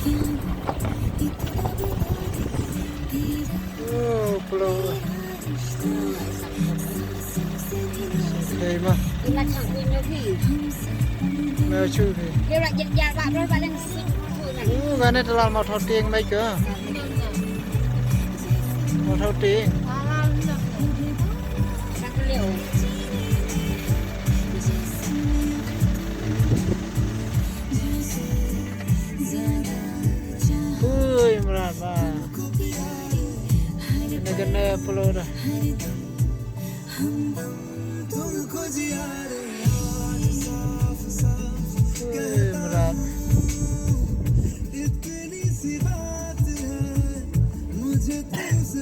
An. Oh, pulau. Đây mà, Ini lah cang punya vi. mèo chui thì. Dia nak jaga apa berapa paling sih. Cái này là một thao tiền mấy cơ. Một thao tiền. Sang liu. Ui, berat bah. Kena pulau dah. Ui, berat. इतनी सी बात है मुझे तुमसे